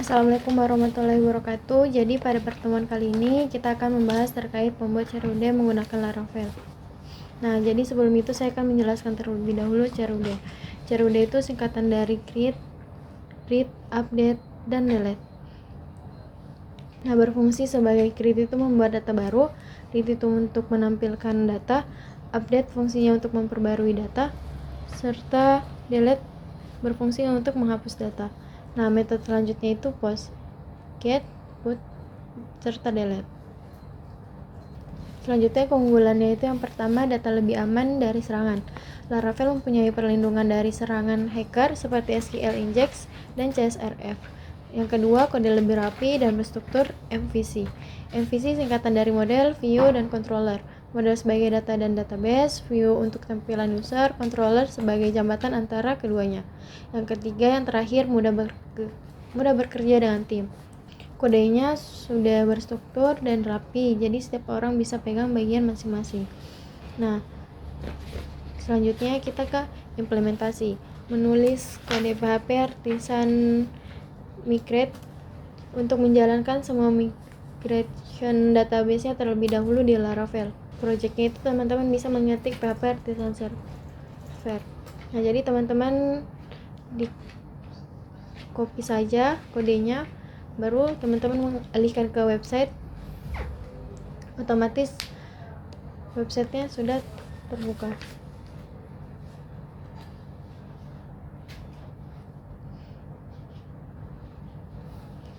Assalamualaikum warahmatullahi wabarakatuh. Jadi pada pertemuan kali ini kita akan membahas terkait membuat CRUD menggunakan Laravel. Nah, jadi sebelum itu saya akan menjelaskan terlebih dahulu CRUD. CRUD itu singkatan dari create, read, update, dan delete. Nah, berfungsi sebagai create itu membuat data baru, read itu untuk menampilkan data, update fungsinya untuk memperbarui data, serta delete berfungsi untuk menghapus data. Nah, metode selanjutnya itu post, get, put, serta delete. Selanjutnya keunggulannya itu yang pertama, data lebih aman dari serangan. Laravel mempunyai perlindungan dari serangan hacker seperti SQL inject dan CSRF. Yang kedua, kode lebih rapi dan berstruktur MVC. MVC singkatan dari model, view, dan controller. Model sebagai data dan database, view untuk tampilan user, controller sebagai jambatan antara keduanya. Yang ketiga, yang terakhir, mudah bekerja dengan tim. Kodenya sudah berstruktur dan rapi, jadi setiap orang bisa pegang bagian masing-masing. Nah, selanjutnya kita ke implementasi. Menulis kode PHP artisan migrate. Untuk menjalankan semua migration database-nya terlebih dahulu di Laravel. Projectnya itu teman-teman bisa mengetik PHP artisan server. Nah, jadi teman-teman di copy saja kodenya, baru teman-teman mengalihkan ke website, otomatis websitenya sudah terbuka.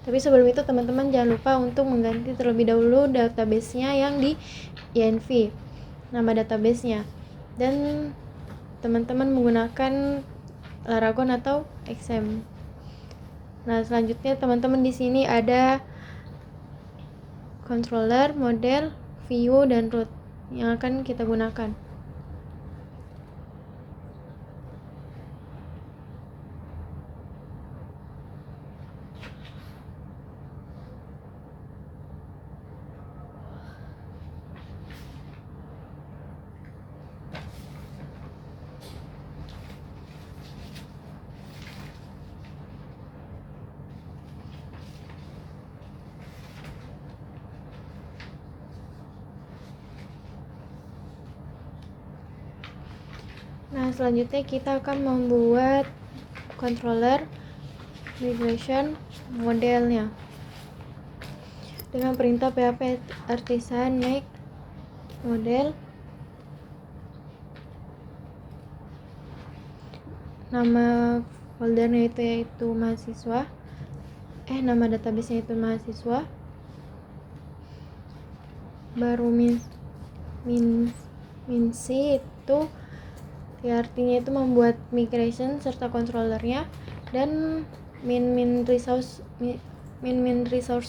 Tapi sebelum itu teman-teman jangan lupa untuk mengganti terlebih dahulu database-nya yang di INV, nama database-nya, dan teman-teman menggunakan Laragon atau XM. Nah, selanjutnya teman-teman di sini ada controller, model, view, dan root yang akan kita gunakan. Nah, selanjutnya kita akan membuat controller migration modelnya dengan perintah PHP artisan make model, nama foldernya itu yaitu mahasiswa, nama database-nya itu mahasiswa, baru minc itu artinya itu membuat migration serta controllernya, dan min resource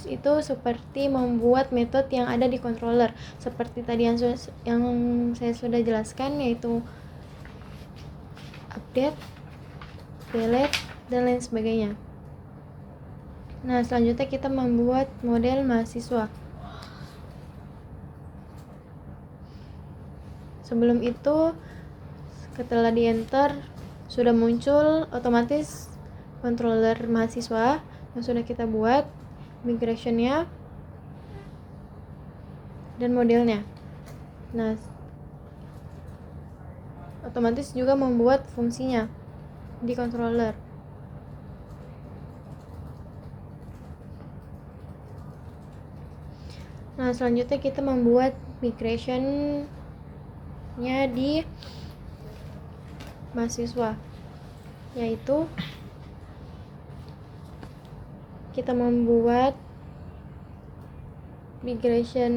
itu seperti membuat metode yang ada di controller seperti tadi yang saya sudah jelaskan, yaitu update, delete, dan lain sebagainya. Nah, selanjutnya kita membuat model mahasiswa. Sebelum itu, setelah di enter sudah muncul otomatis controller mahasiswa yang sudah kita buat, migrationnya, dan modelnya. Nah, otomatis juga membuat fungsinya di controller. Nah, selanjutnya kita membuat migrationnya di mahasiswa, yaitu kita membuat migration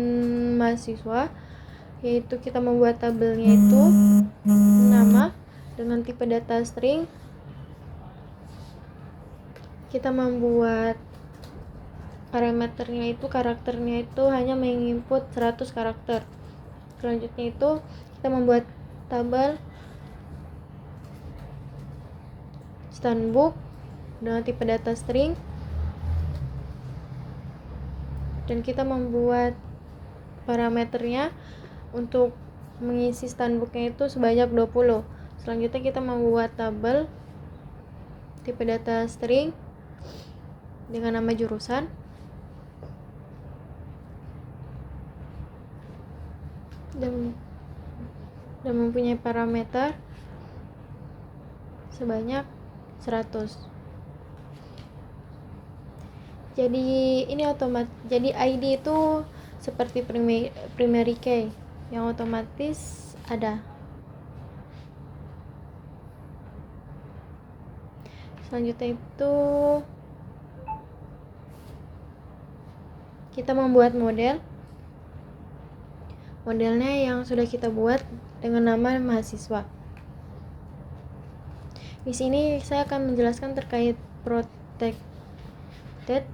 mahasiswa, yaitu kita membuat tabelnya itu nama dengan tipe data string, kita membuat parameternya itu karakternya itu hanya menginput 100 karakter. Selanjutnya itu kita membuat tabel standbook dengan tipe data string, dan kita membuat parameternya untuk mengisi standbooknya itu sebanyak 20. Selanjutnya kita membuat tabel tipe data string dengan nama jurusan, dan mempunyai parameter sebanyak 100. Jadi ini jadi ID itu seperti primary key yang otomatis ada. Selanjutnya itu kita membuat modelnya yang sudah kita buat dengan nama mahasiswa. Di sini saya akan menjelaskan terkait protected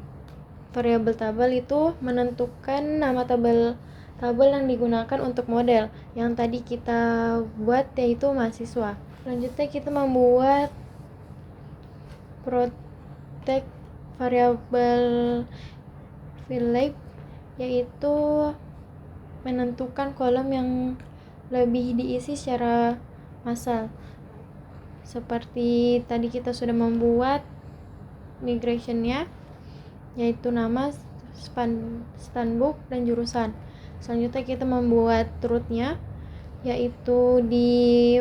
variable tabel. Itu menentukan nama tabel yang digunakan untuk model yang tadi kita buat, yaitu mahasiswa. Selanjutnya kita membuat protect variable field, yaitu menentukan kolom yang lebih diisi secara massal. Seperti tadi kita sudah membuat migrationnya, yaitu nama, standbook, dan jurusan. Selanjutnya kita membuat rootnya, yaitu di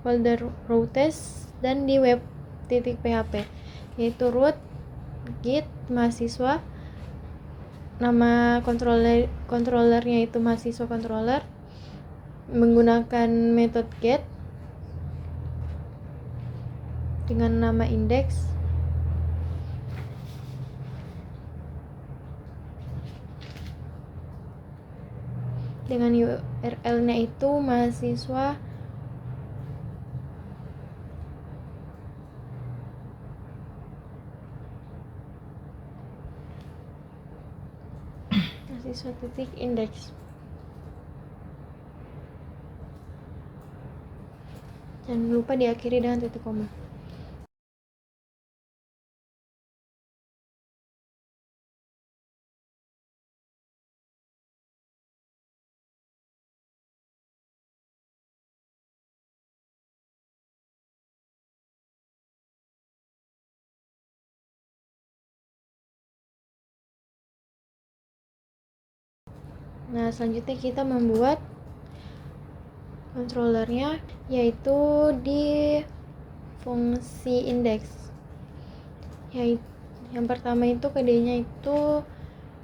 folder routes dan di web.php, yaitu root, git, mahasiswa, nama controllernya itu mahasiswa controller, menggunakan metode get dengan nama index, dengan URL-nya itu mahasiswa titik index. Jangan lupa diakhiri dengan titik koma. Nah, selanjutnya kita membuat controllernya, yaitu di fungsi index. Yang pertama itu KD-nya itu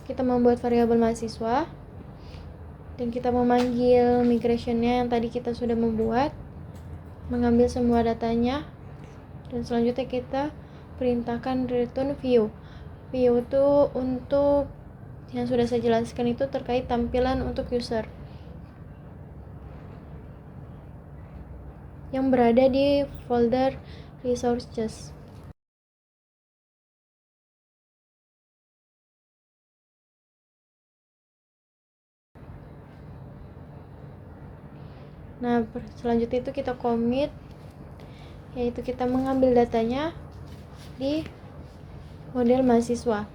kita membuat variabel mahasiswa, dan kita memanggil migrationnya yang tadi kita sudah membuat, mengambil semua datanya, dan selanjutnya kita perintahkan return view. View itu untuk yang sudah saya jelaskan, itu terkait tampilan untuk user yang berada di folder resources. Nah, selanjutnya itu kita commit, yaitu kita mengambil datanya di model mahasiswa.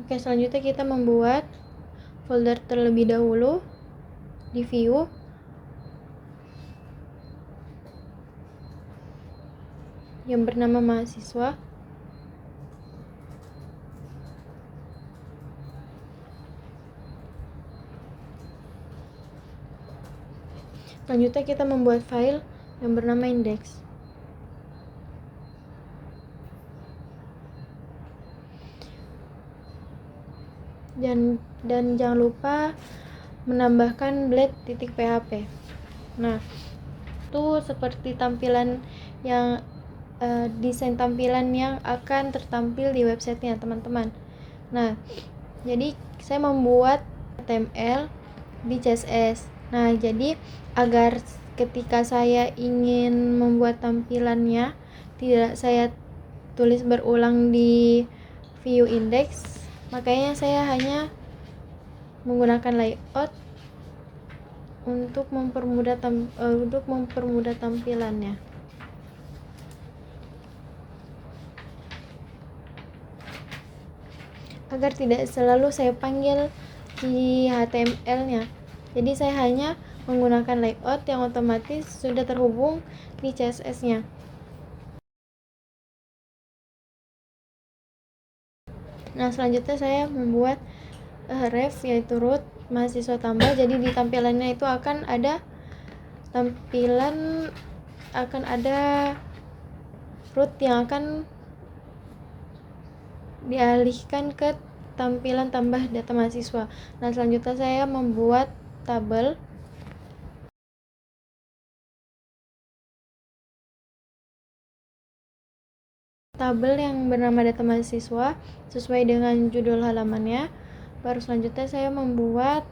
Oke, selanjutnya kita membuat folder terlebih dahulu di view, yang bernama mahasiswa. Selanjutnya kita membuat file yang bernama index. Dan jangan lupa menambahkan blade.php. Nah, itu seperti tampilan yang desain tampilan yang akan tertampil di websitenya, teman-teman. Nah, jadi saya membuat HTML di CSS. Nah, jadi agar ketika saya ingin membuat tampilannya tidak saya tulis berulang di view index, makanya saya hanya menggunakan layout untuk mempermudah tampilannya. Agar tidak selalu saya panggil di HTML-nya, jadi saya hanya menggunakan layout yang otomatis sudah terhubung di CSS-nya. Nah, selanjutnya saya membuat ref, yaitu root mahasiswa tambah. Jadi di tampilannya itu akan ada root yang akan dialihkan ke tampilan tambah data mahasiswa. Nah, selanjutnya saya membuat tabel yang bernama data mahasiswa sesuai dengan judul halamannya. Baru selanjutnya saya membuat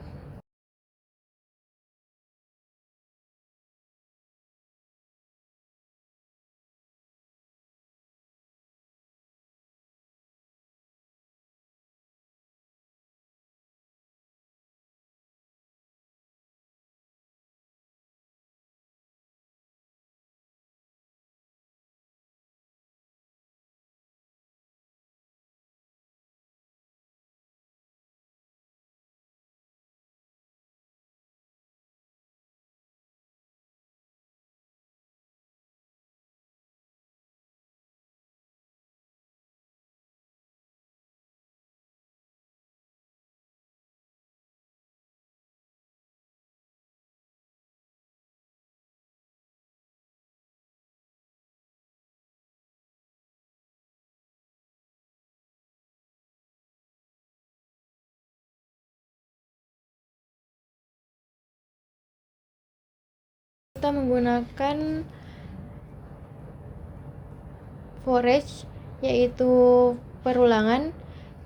kita menggunakan for each, yaitu perulangan.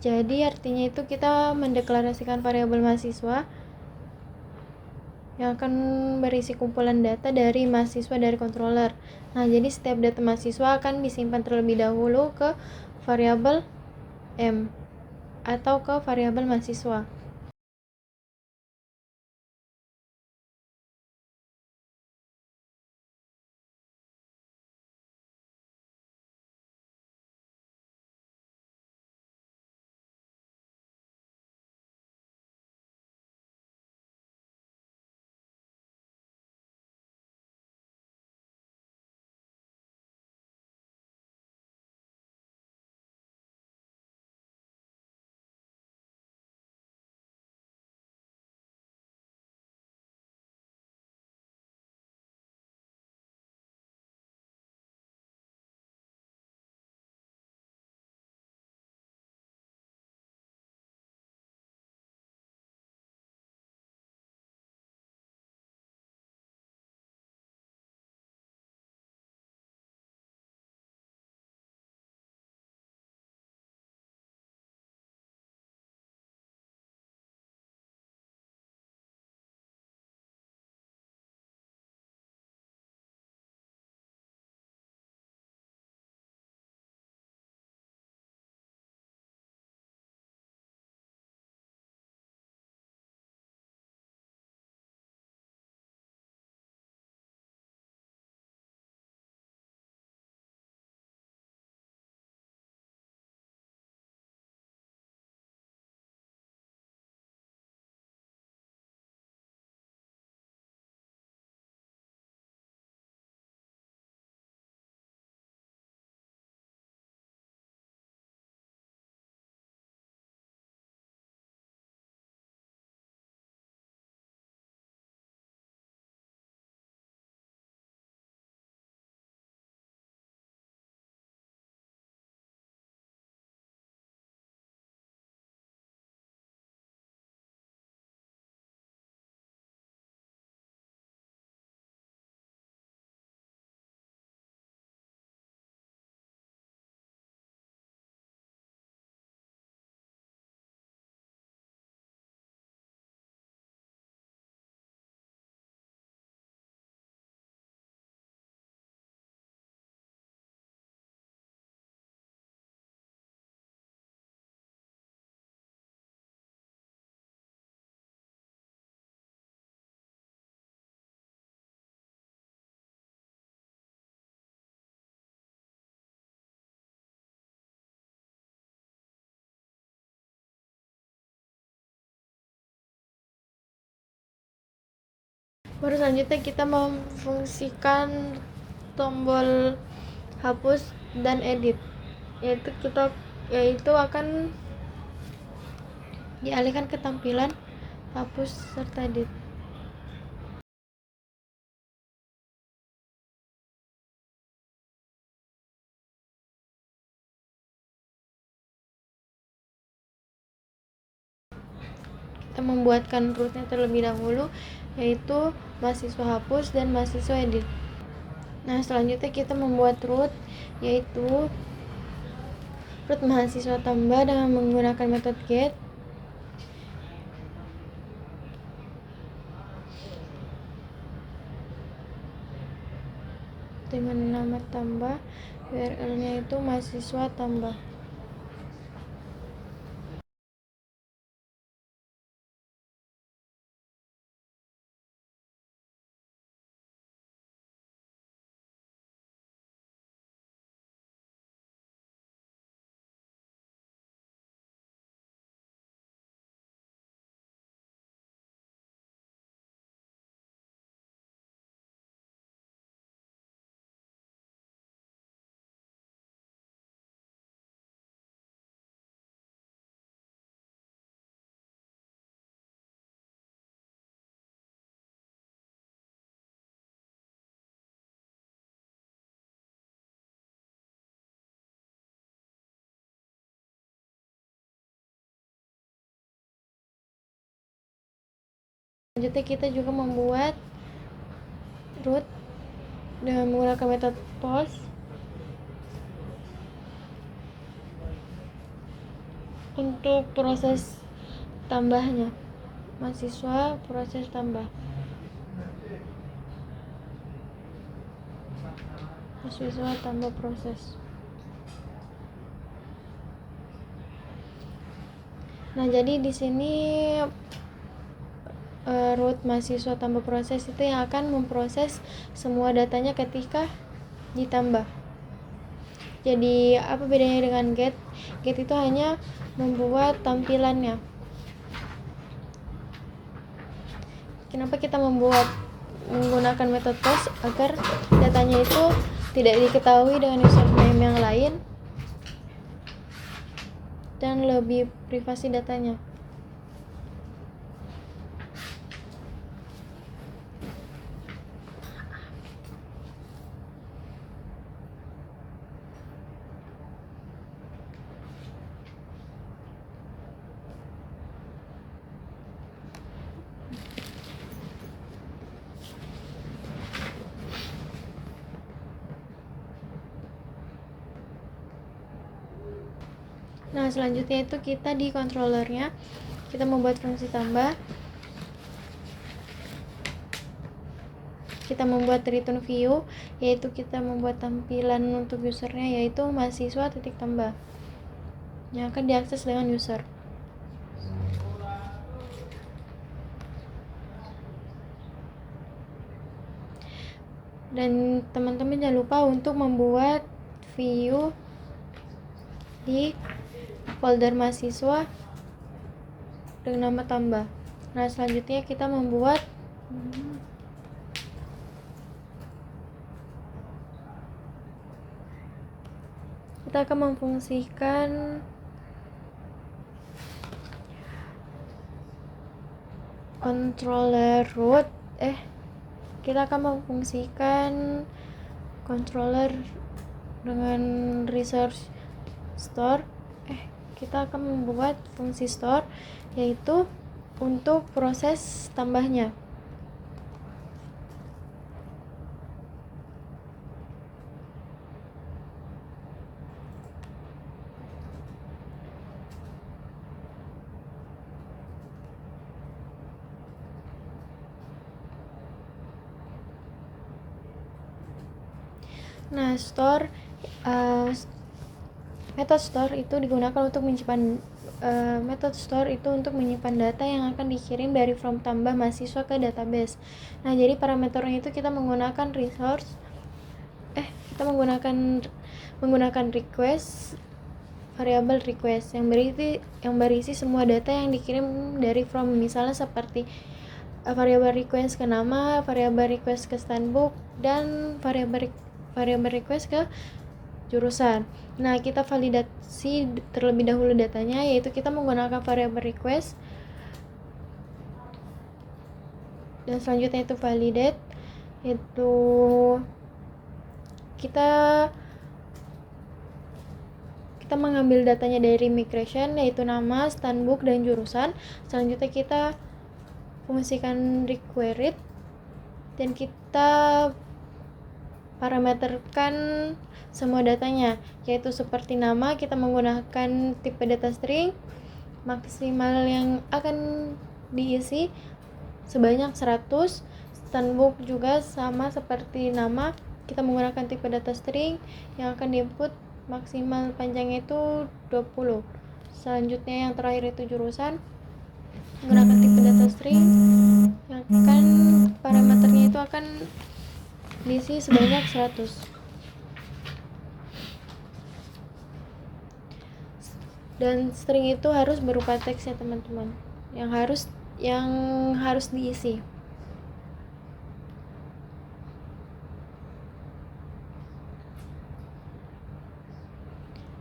Jadi artinya itu kita mendeklarasikan variabel mahasiswa yang akan berisi kumpulan data dari mahasiswa dari controller. Nah, jadi setiap data mahasiswa akan disimpan terlebih dahulu ke variabel M atau ke variabel mahasiswa. Baru selanjutnya kita memfungsikan tombol hapus dan edit, yaitu akan dialihkan ke tampilan hapus serta edit. Kita membuatkan rootnya terlebih dahulu, yaitu mahasiswa hapus dan mahasiswa edit. Nah, selanjutnya kita membuat root, yaitu root mahasiswa tambah dengan menggunakan metode get. Dengan nama tambah, URL-nya itu mahasiswa tambah. Selanjutnya kita juga membuat root dengan menggunakan metode post untuk proses tambahnya. Mahasiswa proses tambah. Mahasiswa tambah proses. Nah, jadi di sini root mahasiswa tambah proses itu yang akan memproses semua datanya ketika ditambah. Jadi apa bedanya dengan get? Get itu hanya membuat tampilannya. Kenapa kita menggunakan metode post? Agar datanya itu tidak diketahui dengan username yang lain dan lebih privasi datanya. Nah, selanjutnya itu kita di controllernya kita membuat fungsi tambah. Kita membuat return view, yaitu kita membuat tampilan untuk usernya, yaitu mahasiswa titik tambah yang akan diakses dengan user. Dan teman-teman jangan lupa untuk membuat view di folder mahasiswa dengan nama tambah. Nah, selanjutnya kita membuat kita akan memfungsikan controller root kita akan memfungsikan controller dengan resource store. Kita akan membuat fungsi store, yaitu untuk proses tambahnya. Nah, method store itu digunakan untuk menyimpan data yang akan dikirim dari from tambah mahasiswa ke database. Nah, jadi parameternya itu kita menggunakan menggunakan request, variabel request yang berisi semua data yang dikirim dari from, misalnya seperti variabel request ke nama, variabel request ke standbook, dan variabel request ke jurusan. Nah, kita validasi terlebih dahulu datanya, yaitu kita menggunakan variable request. Dan selanjutnya itu validate, yaitu kita mengambil datanya dari migration, yaitu nama, standbook, dan jurusan. Selanjutnya kita fungsikan required, dan kita parameterkan semua datanya, yaitu seperti nama, kita menggunakan tipe data string, maksimal yang akan diisi sebanyak 100. Standbook juga sama seperti nama, kita menggunakan tipe data string yang akan diinput maksimal panjangnya itu 20. Selanjutnya yang terakhir itu jurusan, menggunakan tipe data string yang akan parameternya itu akan diisi sebanyak 100. Dan string itu harus berupa teks ya teman-teman, yang harus diisi.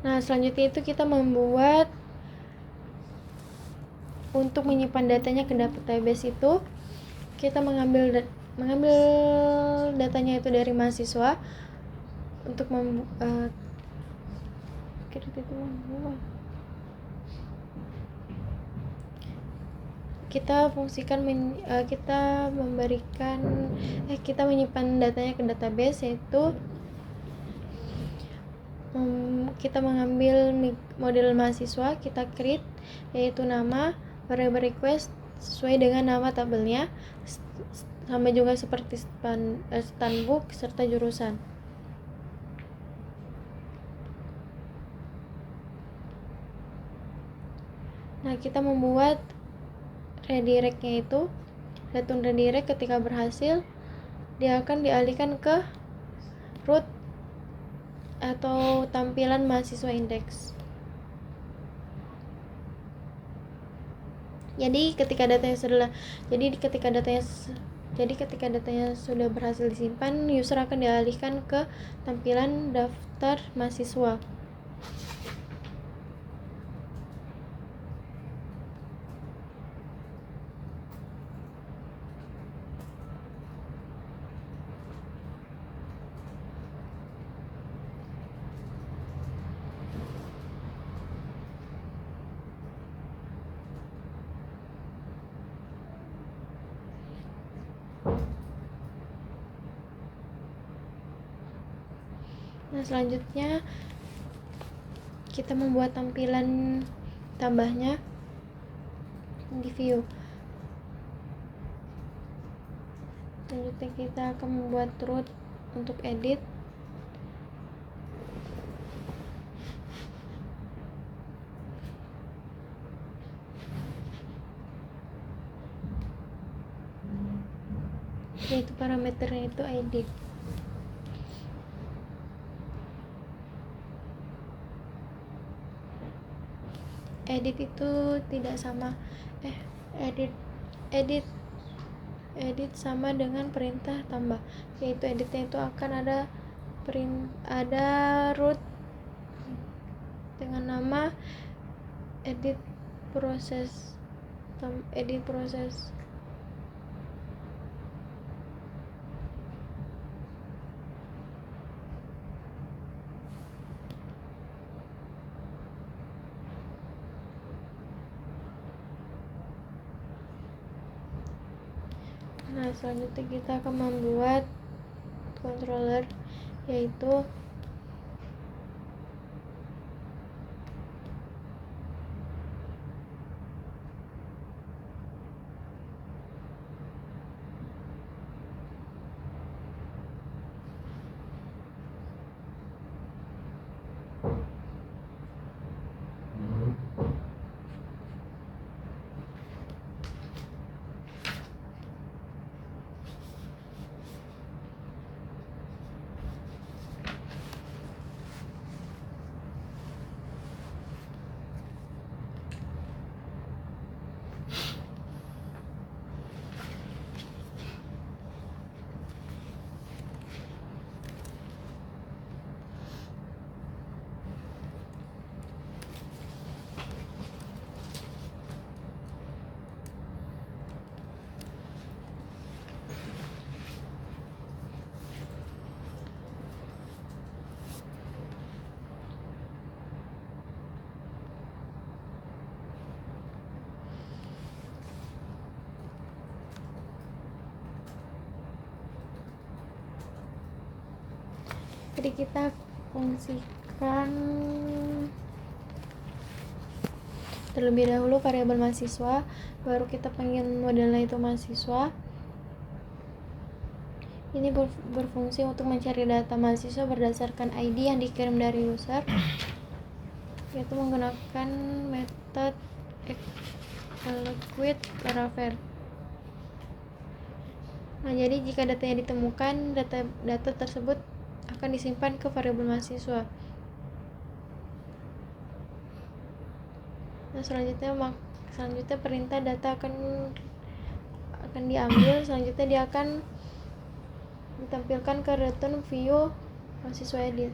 Nah, selanjutnya itu kita membuat untuk menyimpan datanya ke database itu, kita mengambil datanya itu dari mahasiswa untuk kita fungsikan kita menyimpan datanya ke database, yaitu kita mengambil model mahasiswa, kita create yaitu nama, variable request sesuai dengan nama tabelnya, sama juga seperti standbook serta jurusan. Nah, kita membuat redirect-nya itu, return redirect ketika berhasil, dia akan dialihkan ke root atau tampilan mahasiswa index. Jadi ketika datanya sudah berhasil disimpan, user akan dialihkan ke tampilan daftar mahasiswa. Nah, selanjutnya kita membuat tampilan tambahnya di view. Selanjutnya kita akan membuat root untuk edit. Yaitu parameternya itu edit. Edit itu tidak sama edit sama dengan perintah tambah, yaitu editnya itu akan ada root dengan nama edit proses. Nah, selanjutnya kita akan membuat controller, yaitu Jadi kita fungsikan terlebih dahulu variabel mahasiswa, baru kita panggil modelnya itu mahasiswa. Ini berfungsi untuk mencari data mahasiswa berdasarkan ID yang dikirim dari user, yaitu menggunakan metode equate Laravel. Nah, jadi jika datanya ditemukan, data tersebut akan disimpan ke variabel mahasiswa. Nah, selanjutnya perintah data akan diambil. Selanjutnya dia akan ditampilkan ke return view mahasiswa edit.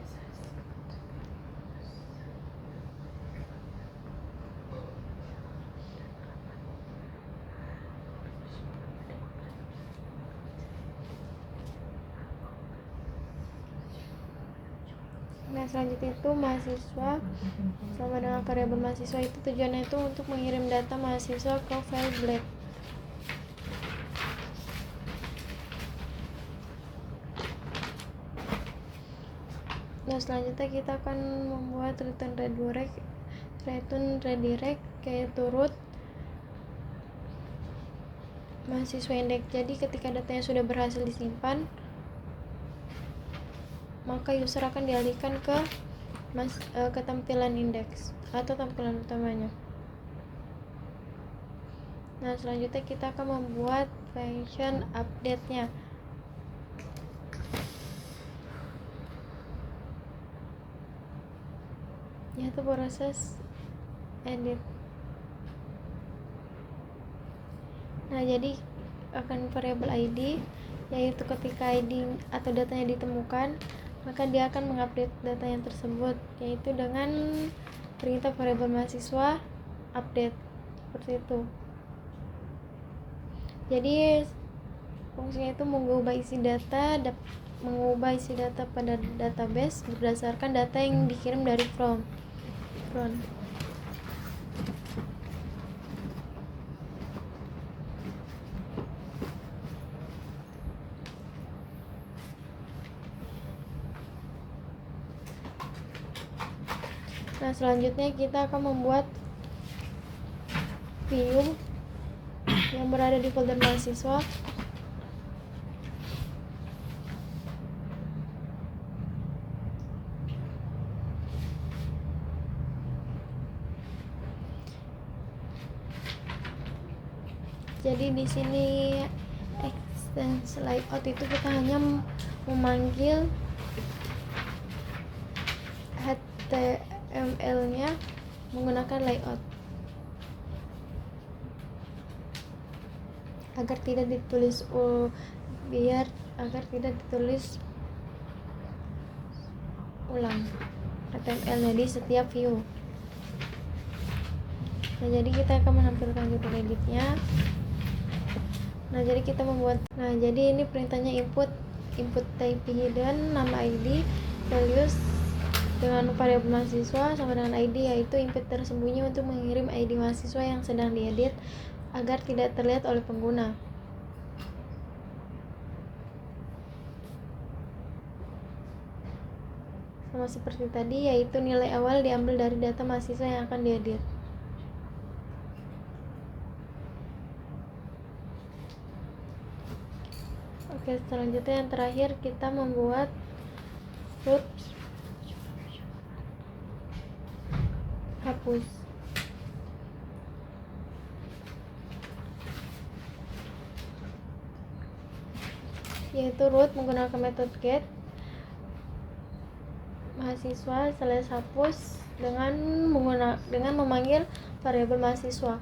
Nah, selanjutnya itu mahasiswa sama dengan variabel mahasiswa itu tujuannya itu untuk mengirim data mahasiswa ke file black. Nah, selanjutnya kita akan membuat return redirect yaitu root mahasiswa index. Jadi ketika datanya sudah berhasil disimpan, maka user akan dialihkan ke tampilan indeks atau tampilan utamanya. Nah, selanjutnya kita akan membuat function update-nya. Yaitu proses edit. Nah, jadi akan variabel ID, yaitu ketika ID atau datanya ditemukan, maka dia akan mengupdate data yang tersebut, yaitu dengan perintah variabel mahasiswa update, seperti itu. Jadi fungsinya itu mengubah isi data pada database berdasarkan data yang dikirim dari front. Nah, selanjutnya kita akan membuat view yang berada di folder mahasiswa. Jadi di sini extension layout itu kita hanya memanggil HTML-nya menggunakan layout agar tidak ditulis ulang HTML-nya di setiap view. Nah, jadi kita akan menampilkan judul editnya. Nah, jadi kita membuat, jadi ini perintahnya input type hidden, nama ID, values dengan variabel mahasiswa sama dengan ID, yaitu input tersembunyi untuk mengirim ID mahasiswa yang sedang diedit agar tidak terlihat oleh pengguna. Sama seperti tadi, yaitu nilai awal diambil dari data mahasiswa yang akan diedit. Oke, selanjutnya yang terakhir kita membuat root hapus. Yaitu root menggunakan metode get mahasiswa /hapus dengan memanggil variabel mahasiswa.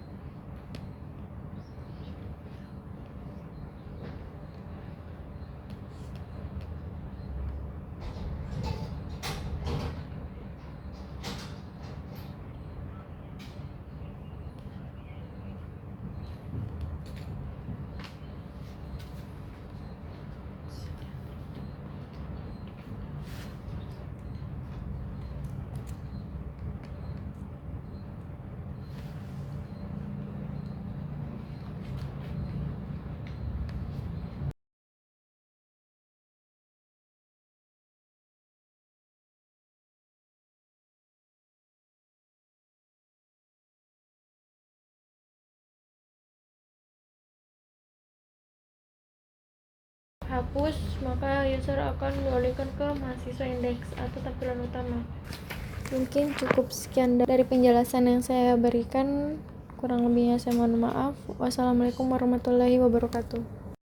hapus, maka user akan dialihkan ke mahasiswa indeks atau tampilan utama. Mungkin cukup sekian dari penjelasan yang saya berikan, kurang lebihnya saya mohon maaf. Wassalamualaikum warahmatullahi wabarakatuh.